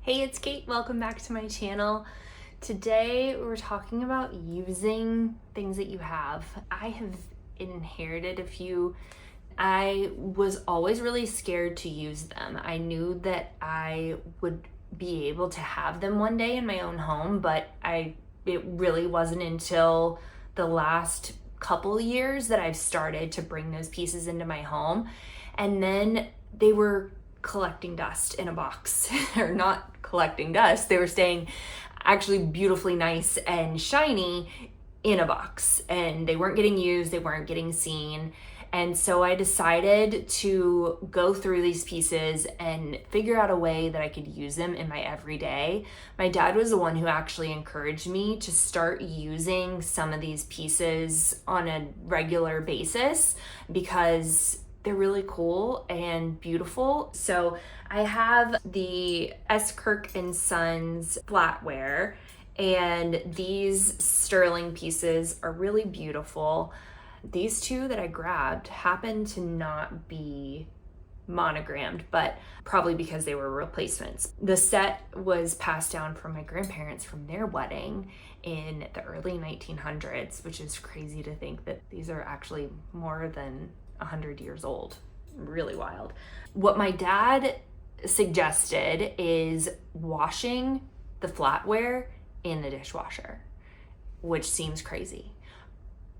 Hey, it's Kate. Welcome back to my channel. Today we're talking about using things that you have. I have inherited a few. I was always really scared to use them. I knew that I would be able to have them one day in my own home, but it really wasn't until the last couple years that I've started to bring those pieces into my home. And then they were collecting dust in a box, or not collecting dust, they were staying actually beautifully nice and shiny in a box, and they weren't getting used, they weren't getting seen. And so I decided to go through these pieces and figure out a way that I could use them in my everyday. My dad was the one who actually encouraged me to start using some of these pieces on a regular basis because they're really cool and beautiful. So I have the S. Kirk & Sons flatware, and these sterling pieces are really beautiful. These two that I grabbed happen to not be monogrammed, but probably because they were replacements. The set was passed down from my grandparents from their wedding in the early 1900s, which is crazy to think that these are actually more than 100 years old. Really wild. What my dad suggested is washing the flatware in the dishwasher, which seems crazy.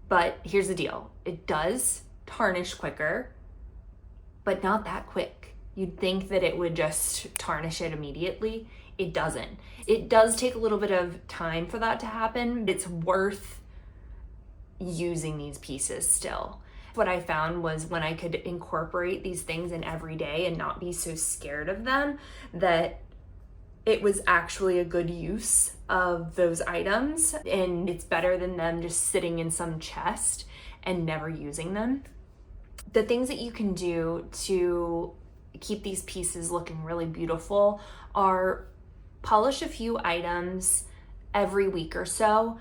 But here's the deal. It does tarnish quicker, but not that quick. You'd think that it would just tarnish it immediately. It doesn't. It does take a little bit of time for that to happen. It's worth using these pieces still. What I found was when I could incorporate these things in every day and not be so scared of them, that it was actually a good use of those items, and it's better than them just sitting in some chest and never using them. The things that you can do to keep these pieces looking really beautiful are polish a few items every week or so.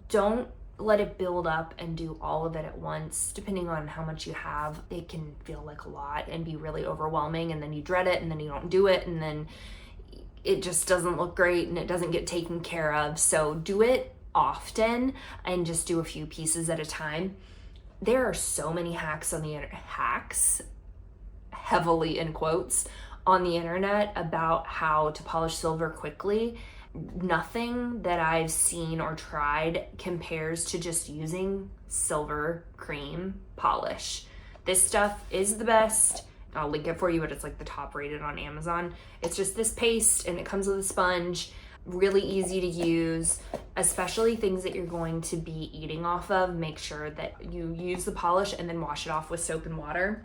Don't let it build up and do all of it at once. Depending on how much you have, it can feel like a lot and be really overwhelming, and then you dread it, and then you don't do it, and then it just doesn't look great and it doesn't get taken care of. So do it often and just do a few pieces at a time. There are so many hacks on the internet, hacks, heavily in quotes, on the internet about how to polish silver quickly. Nothing that I've seen or tried compares to just using silver cream polish. This stuff is the best. I'll link it for you, but it's like the top rated on Amazon. It's just this paste, and it comes with a sponge. Really easy to use, especially things that you're going to be eating off of. Make sure that you use the polish and then wash it off with soap and water.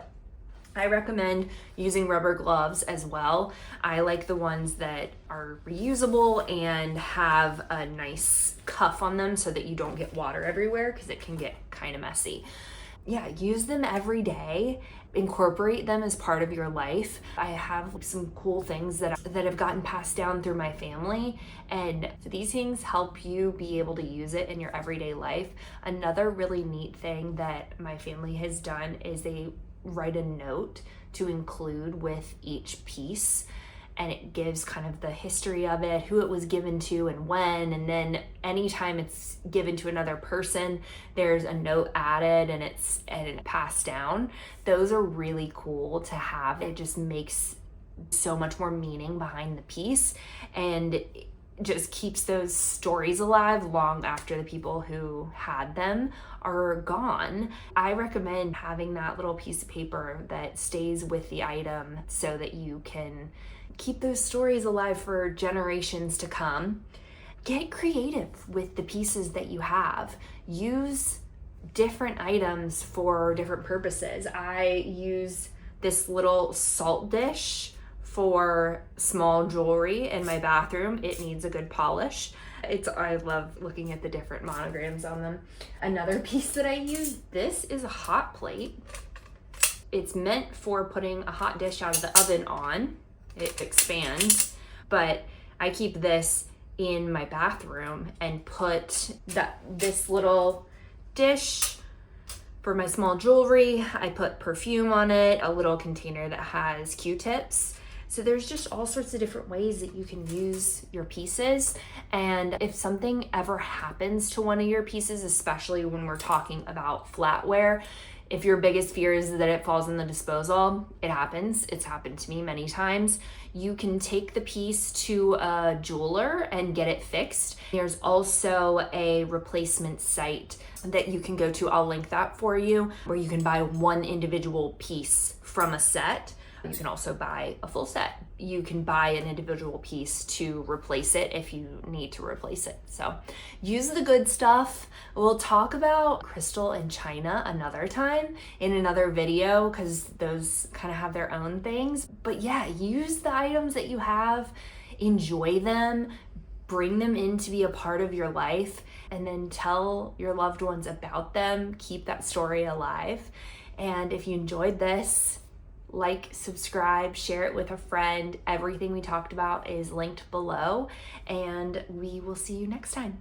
I recommend using rubber gloves as well. I like the ones that are reusable and have a nice cuff on them so that you don't get water everywhere, because it can get kind of messy. Yeah, use them every day. Incorporate them as part of your life. I have some cool things that have gotten passed down through my family, and these things help you be able to use it in your everyday life. Another really neat thing that my family has done is they write a note to include with each piece, and it gives kind of the history of it, who it was given to and when, and then anytime it's given to another person, there's a note added and it's passed down. Those are really cool to have. It just makes so much more meaning behind the piece, and it just keeps those stories alive long after the people who had them are gone. I recommend having that little piece of paper that stays with the item so that you can keep those stories alive for generations to come. Get creative with the pieces that you have. Use different items for different purposes. I use this little salt dish for small jewelry in my bathroom. It needs a good polish. I love looking at the different monograms on them. Another piece that I use, this is a hot plate. It's meant for putting a hot dish out of the oven on. It expands, but I keep this in my bathroom and put this little dish for my small jewelry. I put perfume on it, a little container that has Q-tips. So there's just all sorts of different ways that you can use your pieces. And if something ever happens to one of your pieces, especially when we're talking about flatware, if your biggest fear is that it falls in the disposal, it happens. It's happened to me many times. You can take the piece to a jeweler and get it fixed. There's also a replacement site that you can go to. I'll link that for you, where you can buy one individual piece from a set. You can also buy a full set. You can buy an individual piece to replace it if you need to replace it. So use the good stuff. We'll talk about crystal and china another time in another video, because those kind of have their own things. But yeah, use the items that you have, enjoy them, bring them in to be a part of your life, and then tell your loved ones about them. Keep that story alive. And if you enjoyed this, like, subscribe, share it with a friend. Everything we talked about is linked below, and we will see you next time.